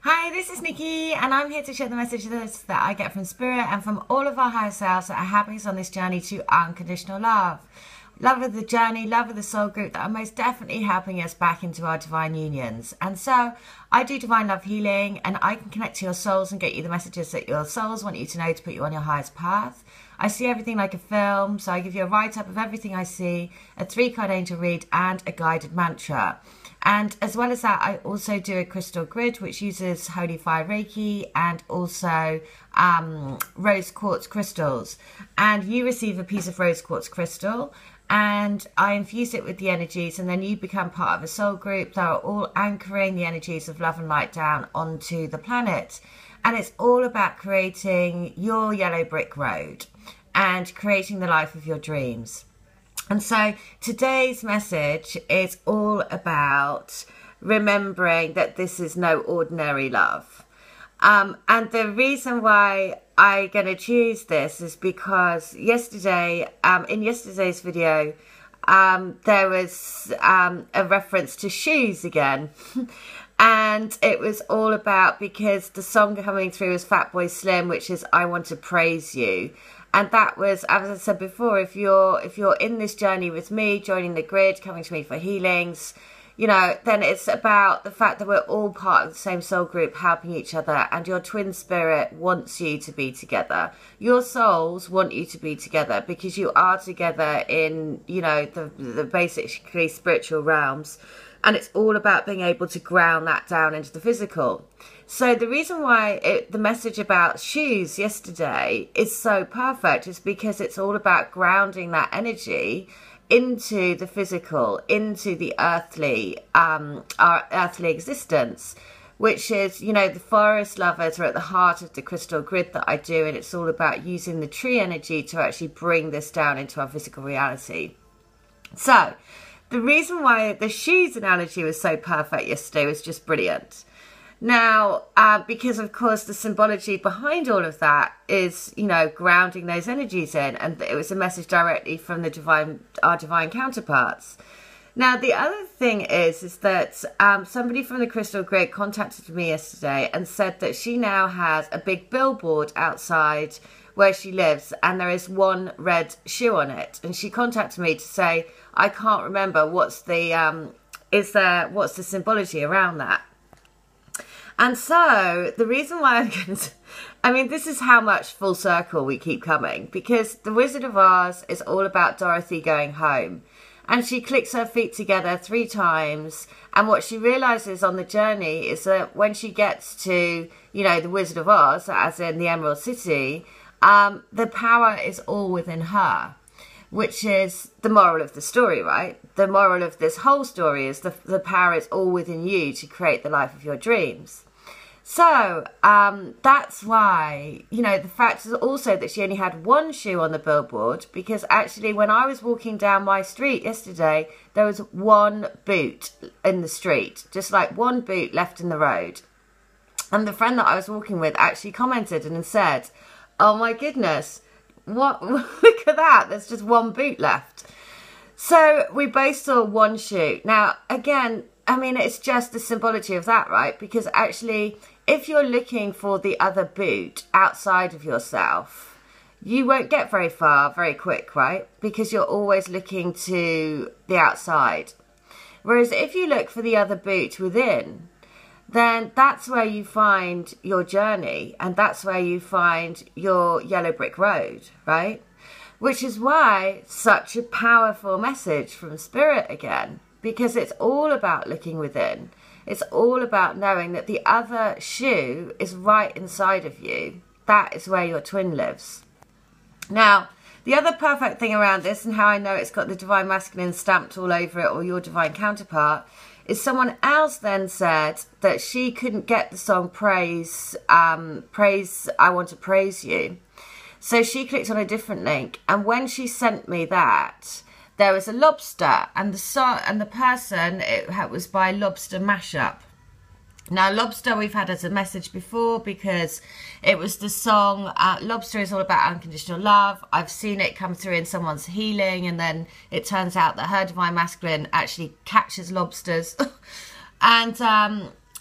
Hi, this is Nikki, and I'm here to share the messages that I get from Spirit and from all of our higher selves that are helping us on this journey to unconditional love. Love of the journey, love of the soul group that are most definitely helping us back into our divine unions. And so I do divine love healing, and I can connect to your souls and get you the messages that your souls want you to know to put you on your highest path. I see everything like a film, so I give you a write-up of everything I see, a 3-card angel read, and a guided mantra. And as well as that, I also do a crystal grid, which uses Holy Fire Reiki and also rose quartz crystals. And you receive a piece of rose quartz crystal, and I infuse it with the energies, and then you become part of a soul group that are all anchoring the energies of love and light down onto the planet. And it's all about creating your yellow brick road and creating the life of your dreams. And so today's message is all about remembering that this is no ordinary love. And the reason why I'm going to choose this is because yesterday, in yesterday's video, there was a reference to shoes again. And it was all about, because the song coming through is Fatboy Slim, which is I Want to Praise You. And that was, as I said before, if you're in this journey with me, joining the grid, coming to me for healings, you know, then it's about the fact that we're all part of the same soul group, helping each other, and your twin spirit wants you to be together. Your souls want you to be together because you are together in, you know, the basically spiritual realms. And it's all about being able to ground that down into the physical. So the reason why the message about shoes yesterday is so perfect is because it's all about grounding that energy into the physical, into the earthly, our earthly existence, which is, you know, the forest lovers are at the heart of the crystal grid that I do. And it's all about using the tree energy to actually bring this down into our physical reality. So the reason why the shoes analogy was so perfect yesterday was just brilliant. Now, because of course the symbology behind all of that is, you know, grounding those energies in, and it was a message directly from the our divine counterparts. Now, the other thing is that somebody from the Crystal Grid contacted me yesterday and said that she now has a big billboard outside where she lives, and there is one red shoe on it. And she contacted me to say, I can't remember what's the symbology around that. And so the reason why I'm going to, I mean, this is how much full circle we keep coming, because the Wizard of Oz is all about Dorothy going home. And she clicks her feet together 3 times. And what she realizes on the journey is that when she gets to, you know, the Wizard of Oz, as in the Emerald City, the power is all within her, which is the moral of the story, right? The moral of this whole story is the power is all within you to create the life of your dreams. So that's why, you know, the fact is also that she only had one shoe on the billboard, because actually when I was walking down my street yesterday, there was one boot in the street, just like one boot left in the road. And the friend that I was walking with actually commented and said, oh my goodness, what? Look at that, there's just one boot left. So we both saw one shoe. Now, again, I mean, it's just the symbology of that, right? Because actually, if you're looking for the other boot outside of yourself, you won't get very far very quick, right? Because you're always looking to the outside. Whereas if you look for the other boot within, then that's where you find your journey, and that's where you find your yellow brick road, right? Which is why such a powerful message from Spirit again, because it's all about looking within. It's all about knowing that the other shoe is right inside of you. That is where your twin lives. Now, the other perfect thing around this, and how I know it's got the divine masculine stamped all over it, or your divine counterpart, is someone else then said that she couldn't get the song Praise, I Want to Praise You. So she clicked on a different link, and when she sent me that, there was a lobster, and the person, it was by Lobster Mashup. Now, Lobster we've had as a message before, because it was the song, Lobster is all about unconditional love. I've seen it come through in someone's healing, and then it turns out that her divine masculine actually catches lobsters. And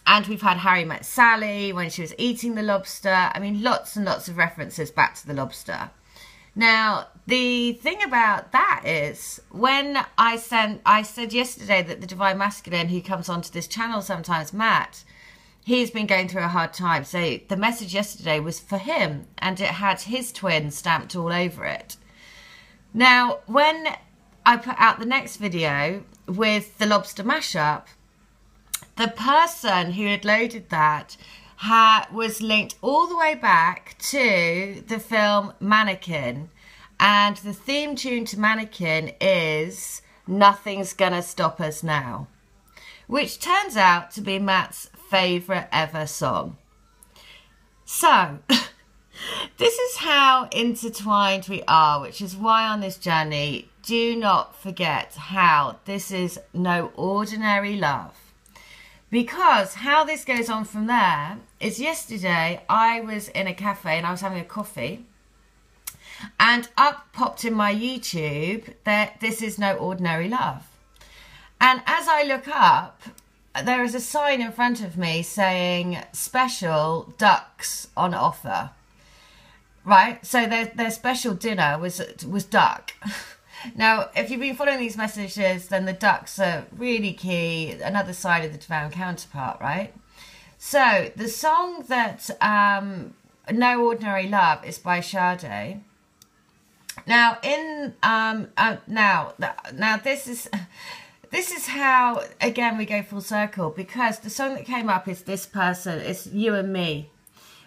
And we've had Harry Met Sally when she was eating the lobster. I mean, lots and lots of references back to the lobster. Now, the thing about that is, when I said yesterday that the Divine Masculine, who comes onto this channel sometimes, Matt, he's been going through a hard time. So the message yesterday was for him, and it had his twin stamped all over it. Now, when I put out the next video with the lobster mashup, the person who had loaded that was linked all the way back to the film Mannequin, and the theme tune to Mannequin is Nothing's Gonna Stop Us Now, which turns out to be Matt's favourite ever song. So this is how intertwined we are, which is why on this journey, do not forget how this is no ordinary love. Because how this goes on from there is, yesterday I was in a cafe and I was having a coffee, and up popped in my YouTube that this is no ordinary love. And as I look up, there is a sign in front of me saying special ducks on offer. Right? So their special dinner was duck. Now, if you've been following these messages, then the ducks are really key, another side of the divine counterpart, right? So the song that No Ordinary Love is by Sade. Now, now this is how, again, we go full circle, because the song that came up is this person, it's You and Me,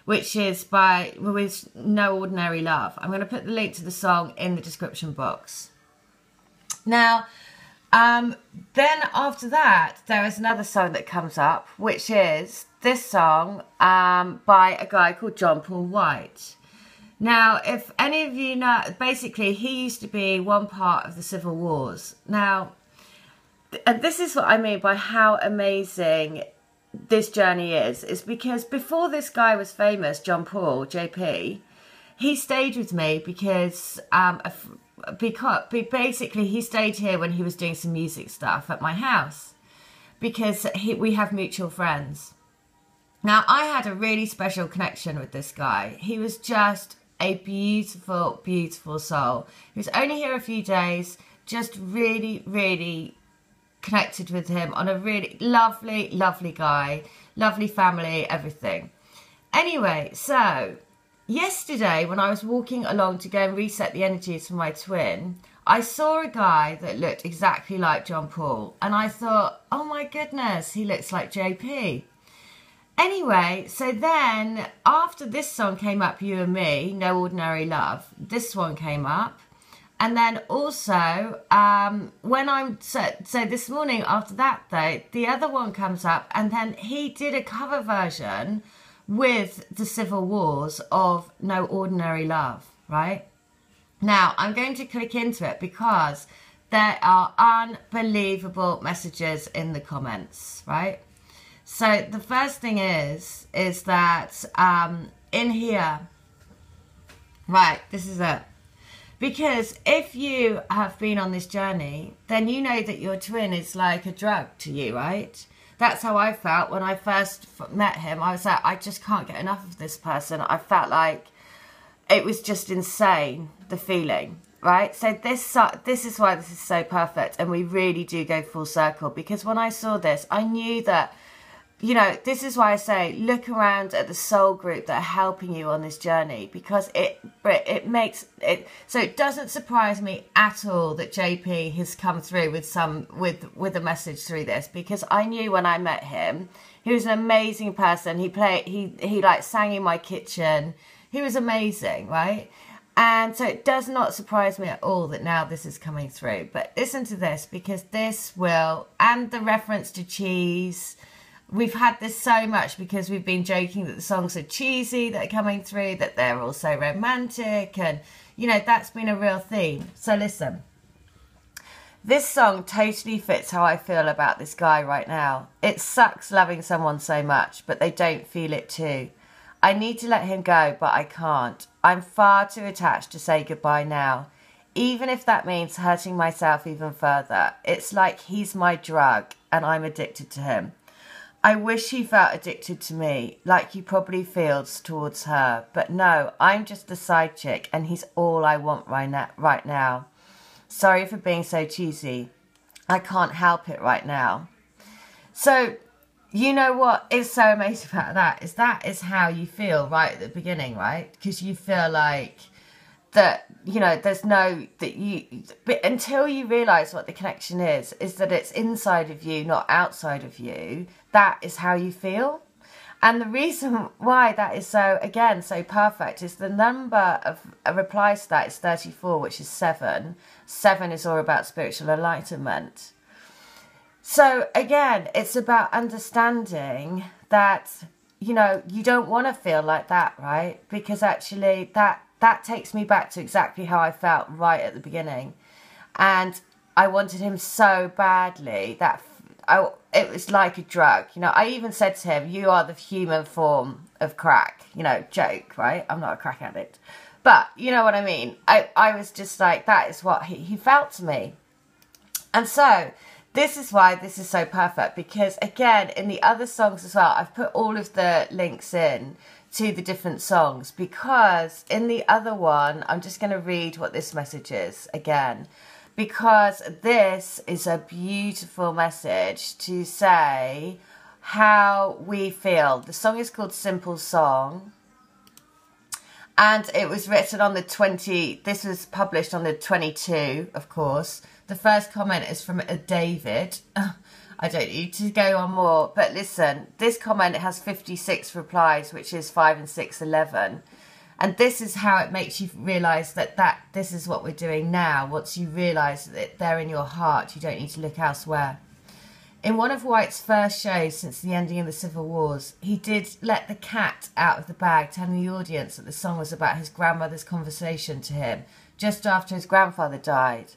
which is with No Ordinary Love. I'm going to put the link to the song in the description box. Now, then after that, there is another song that comes up, which is this song by a guy called John Paul White. Now, if any of you know, basically, he used to be one part of the Civil Wars. Now, and this is what I mean by how amazing this journey is because before this guy was famous, John Paul, JP, he stayed with me because basically he stayed here when he was doing some music stuff at my house, because we have mutual friends. Now, I had a really special connection with this guy. He was just a beautiful, beautiful soul. He was only here a few days, just really, really connected with him, on a really lovely, lovely guy, lovely family, everything. Anyway, so yesterday when I was walking along to go and reset the energies for my twin, I saw a guy that looked exactly like John Paul, and I thought, oh my goodness, he looks like JP. Anyway, so then after this song came up, You and Me, No Ordinary Love, this one came up. And then also, so this morning after that though, the other one comes up, and then he did a cover version with the Civil Wars of No Ordinary Love, right? Now, I'm going to click into it because there are unbelievable messages in the comments, right? So the first thing is that in here, right, this is it. Because if you have been on this journey, then you know that your twin is like a drug to you, right? That's how I felt when I first met him. I was like, I just can't get enough of this person. I felt like it was just insane, the feeling, right? So this is why this is so perfect. And we really do go full circle, because when I saw this, I knew that, you know, this is why I say look around at the soul group that are helping you on this journey, because it makes it so it doesn't surprise me at all that JP has come through with a message through this, because I knew when I met him, he was an amazing person. He like sang in my kitchen. He was amazing, right? And so it does not surprise me at all that now this is coming through. But listen to this, because this will, and the reference to cheese. We've had this so much because we've been joking that the songs are cheesy that are coming through, that they're also romantic, and, you know, that's been a real theme. So listen, this song totally fits how I feel about this guy right now. It sucks loving someone so much, but they don't feel it too. I need to let him go, but I can't. I'm far too attached to say goodbye now, even if that means hurting myself even further. It's like he's my drug and I'm addicted to him. I wish he felt addicted to me, like he probably feels towards her. But no, I'm just a side chick and he's all I want right now. Sorry for being so cheesy. I can't help it right now. So, you know what is so amazing about that is how you feel right at the beginning, right? Because you feel like that, you know, there's no, that you, but until you realise what the connection is that it's inside of you, not outside of you. That is how you feel. And the reason why that is so, again, so perfect is the number of replies to that is 34, which is 7. 7 is all about spiritual enlightenment. So again, it's about understanding that, you know, you don't want to feel like that, right? Because actually that takes me back to exactly how I felt right at the beginning. And I wanted him so badly that it was like a drug. You know, I even said to him, you are the human form of crack. You know, joke, right? I'm not a crack addict. But you know what I mean? I was just like, that is what he felt to me. And so this is why this is so perfect. Because again, in the other songs as well, I've put all of the links in to the different songs. Because in the other one, I'm just going to read what this message is again. Because this is a beautiful message to say how we feel. The song is called Simple Song. And it was written on the this was published on the 22, of course. The first comment is from a David. I don't need to go on more. But listen, this comment has 56 replies, which is 5 and 6, 11. And this is how it makes you realise that this is what we're doing now. Once you realise that they're in your heart, you don't need to look elsewhere. In one of White's first shows since the ending of the Civil Wars, he did let the cat out of the bag, telling the audience that the song was about his grandmother's conversation to him just after his grandfather died.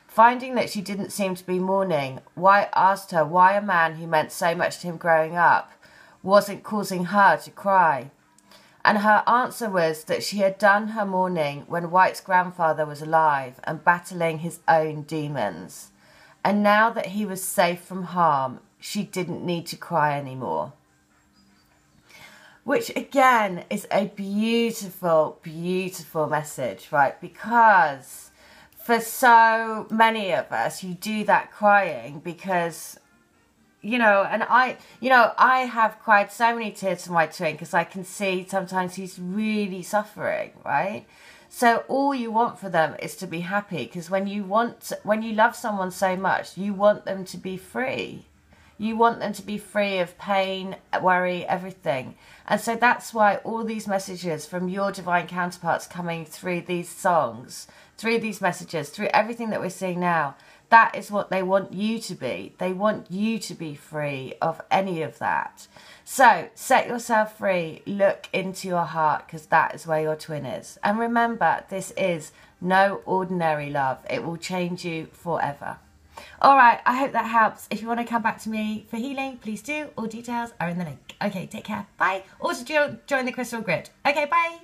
Finding that she didn't seem to be mourning, White asked her why a man who meant so much to him growing up wasn't causing her to cry. And her answer was that she had done her mourning when White's grandfather was alive and battling his own demons. And now that he was safe from harm, she didn't need to cry anymore. Which again is a beautiful, beautiful message, right? Because for so many of us, you do that crying because, you know, and I have cried so many tears for my twin because I can see sometimes he's really suffering, right? So all you want for them is to be happy, because when you love someone so much, you want them to be free. You want them to be free of pain, worry, everything. And so that's why all these messages from your divine counterparts coming through these songs, through these messages, through everything that we're seeing now, that is what they want you to be. They want you to be free of any of that. So set yourself free, look into your heart, because that is where your twin is. And remember, this is no ordinary love. It will change you forever. All right, I hope that helps. If you want to come back to me for healing, please do. All details are in the link. Okay, take care. Bye. Also, join the Crystal Grid. Okay, bye.